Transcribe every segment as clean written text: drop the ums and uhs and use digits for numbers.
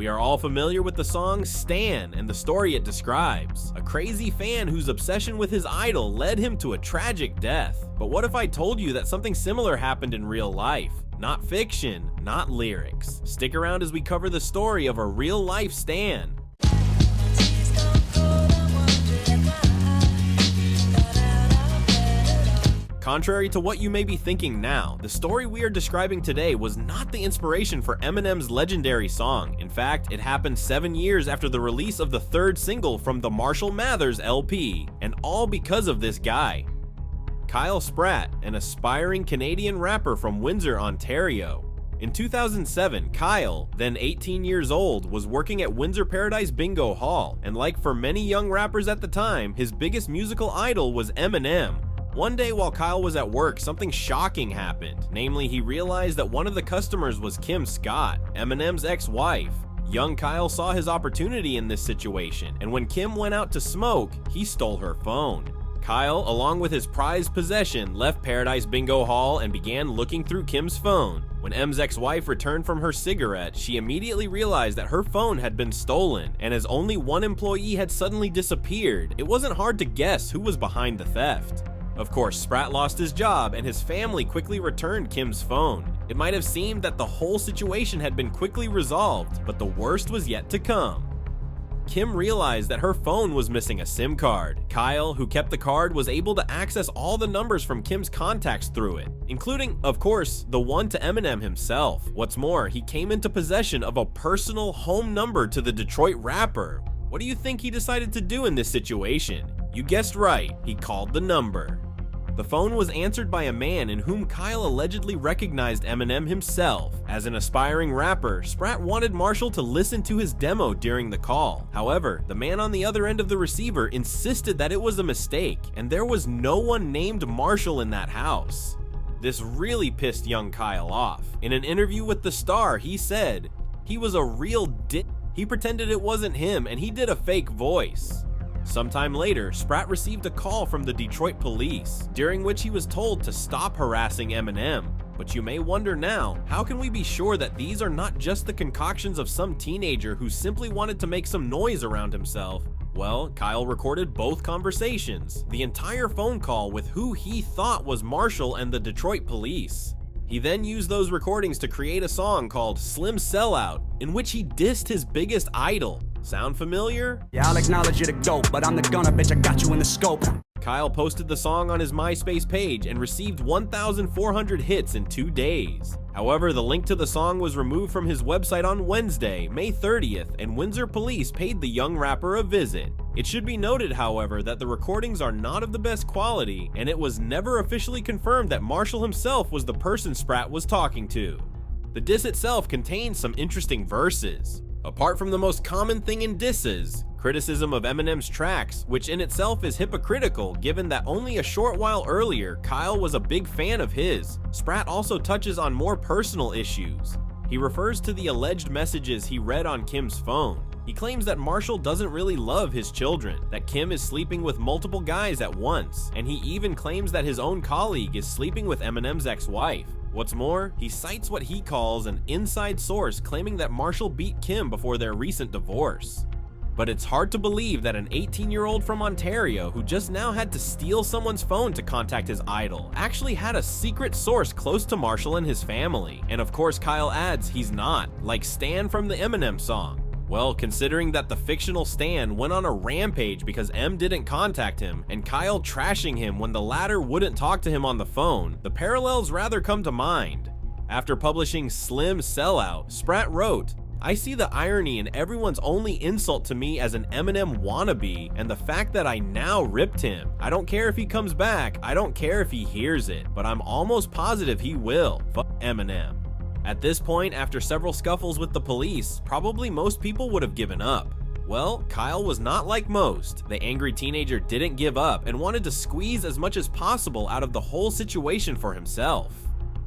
We are all familiar with the song Stan and the story it describes. A crazy fan whose obsession with his idol led him to a tragic death. But what if I told you that something similar happened in real life? Not fiction, not lyrics. Stick around as we cover the story of a real-life Stan. Contrary to what you may be thinking now, the story we are describing today was not the inspiration for Eminem's legendary song. In fact, it happened 7 years after the release of the third single from the Marshall Mathers LP, and all because of this guy. Kyle Spratt, an aspiring Canadian rapper from Windsor, Ontario. In 2007, Kyle, then 18 years old, was working at Windsor Paradise Bingo Hall, and like for many young rappers at the time, his biggest musical idol was Eminem. One day while Kyle was at work, something shocking happened. Namely, he realized that one of the customers was Kim Scott, Eminem's ex-wife. Young Kyle saw his opportunity in this situation, and when Kim went out to smoke, he stole her phone. Kyle, along with his prized possession, left Paradise Bingo Hall and began looking through Kim's phone. When M's ex-wife returned from her cigarette, she immediately realized that her phone had been stolen, and as only one employee had suddenly disappeared, it wasn't hard to guess who was behind the theft. Of course, Spratt lost his job, and his family quickly returned Kim's phone. It might have seemed that the whole situation had been quickly resolved, but the worst was yet to come. Kim realized that her phone was missing a SIM card. Kyle, who kept the card, was able to access all the numbers from Kim's contacts through it, including, of course, the one to Eminem himself. What's more, he came into possession of a personal home number to the Detroit rapper. What do you think he decided to do in this situation? You guessed right, he called the number. The phone was answered by a man in whom Kyle allegedly recognized Eminem himself. As an aspiring rapper, Spratt wanted Marshall to listen to his demo during the call. However, the man on the other end of the receiver insisted that it was a mistake, and there was no one named Marshall in that house. This really pissed young Kyle off. In an interview with The Star, he said, "He was a real dick. He pretended it wasn't him, and he did a fake voice." Sometime later, Spratt received a call from the Detroit police, during which he was told to stop harassing Eminem. But you may wonder now, how can we be sure that these are not just the concoctions of some teenager who simply wanted to make some noise around himself? Well, Kyle recorded both conversations, the entire phone call with who he thought was Marshall and the Detroit police. He then used those recordings to create a song called Slim Sellout, in which he dissed his biggest idol. Sound familiar? Yeah, I'll acknowledge you to go, but I'm the gunner, bitch, I got you in the scope. Kyle posted the song on his MySpace page and received 1,400 hits in 2 days. However, the link to the song was removed from his website on Wednesday, May 30th, and Windsor police paid the young rapper a visit. It should be noted, however, that the recordings are not of the best quality, and it was never officially confirmed that Marshall himself was the person Spratt was talking to. The diss itself contains some interesting verses. Apart from the most common thing in disses, criticism of Eminem's tracks, which in itself is hypocritical given that only a short while earlier, Kyle was a big fan of his. Spratt also touches on more personal issues. He refers to the alleged messages he read on Kim's phone. He claims that Marshall doesn't really love his children, that Kim is sleeping with multiple guys at once, and he even claims that his own colleague is sleeping with Eminem's ex-wife. What's more, he cites what he calls an inside source claiming that Marshall beat Kim before their recent divorce. But it's hard to believe that an 18-year-old from Ontario who just now had to steal someone's phone to contact his idol actually had a secret source close to Marshall and his family. And of course Kyle adds he's not, like Stan from the Eminem song. Well, considering that the fictional Stan went on a rampage because M didn't contact him, and Kyle trashing him when the latter wouldn't talk to him on the phone, the parallels rather come to mind. After publishing Slim Sellout, Spratt wrote, "I see the irony in everyone's only insult to me as an Eminem wannabe and the fact that I now ripped him. I don't care if he comes back, I don't care if he hears it, but I'm almost positive he will. Fuck Eminem." At this point, after several scuffles with the police, probably most people would have given up. Well, Kyle was not like most. The angry teenager didn't give up and wanted to squeeze as much as possible out of the whole situation for himself.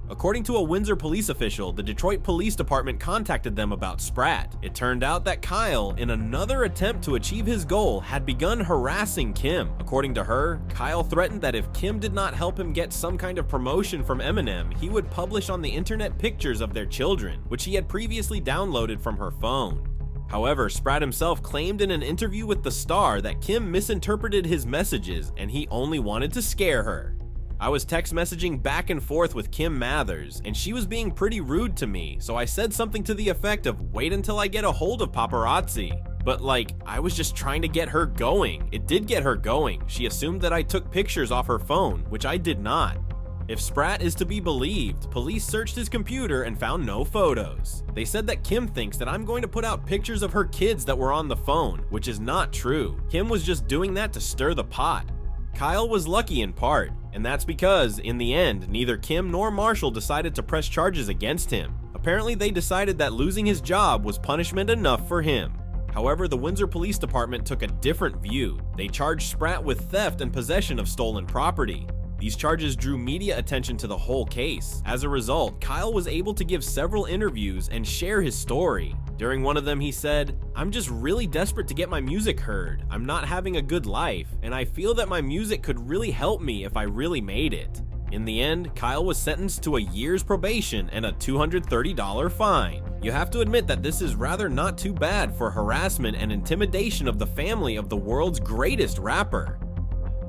According to a Windsor police official, the Detroit Police Department contacted them about Spratt. It turned out that Kyle, in another attempt to achieve his goal, had begun harassing Kim. According to her, Kyle threatened that if Kim did not help him get some kind of promotion from Eminem, he would publish on the internet pictures of their children, which he had previously downloaded from her phone. However, Sprat himself claimed in an interview with The Star that Kim misinterpreted his messages and he only wanted to scare her. I was text messaging back and forth with Kim Mathers, and she was being pretty rude to me, so I said something to the effect of wait until I get a hold of paparazzi. But like, I was just trying to get her going. It did get her going. She assumed that I took pictures off her phone, which I did not. If Sprat is to be believed, police searched his computer and found no photos. They said that Kim thinks that I'm going to put out pictures of her kids that were on the phone, which is not true. Kim was just doing that to stir the pot. Kyle was lucky in part, and that's because, in the end, neither Kim nor Marshall decided to press charges against him. Apparently, they decided that losing his job was punishment enough for him. However, the Windsor Police Department took a different view. They charged Sprat with theft and possession of stolen property. These charges drew media attention to the whole case. As a result, Kyle was able to give several interviews and share his story. During one of them, he said, "I'm just really desperate to get my music heard. I'm not having a good life, and I feel that my music could really help me if I really made it." In the end, Kyle was sentenced to a year's probation and a $230 fine. You have to admit that this is rather not too bad for harassment and intimidation of the family of the world's greatest rapper.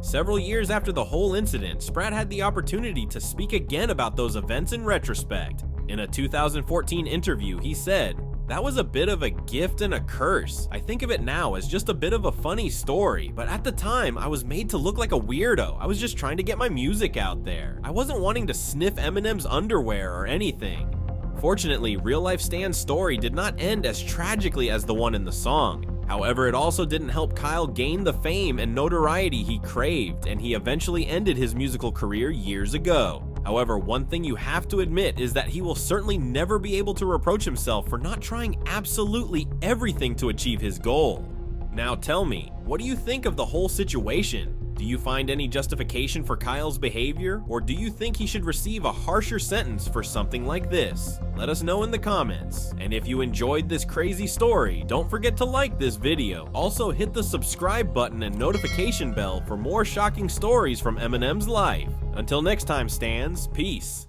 Several years after the whole incident, Sprat had the opportunity to speak again about those events in retrospect. In a 2014 interview, he said, "That was a bit of a gift and a curse. I think of it now as just a bit of a funny story, but at the time, I was made to look like a weirdo. I was just trying to get my music out there. I wasn't wanting to sniff Eminem's underwear or anything." Fortunately, real-life Stan's story did not end as tragically as the one in the song. However, it also didn't help Kyle gain the fame and notoriety he craved, and he eventually ended his musical career years ago. However, one thing you have to admit is that he will certainly never be able to reproach himself for not trying absolutely everything to achieve his goal. Now tell me, what do you think of the whole situation? Do you find any justification for Kyle's behavior, or do you think he should receive a harsher sentence for something like this? Let us know in the comments. And if you enjoyed this crazy story, don't forget to like this video. Also hit the subscribe button and notification bell for more shocking stories from Eminem's life. Until next time, Stans, peace.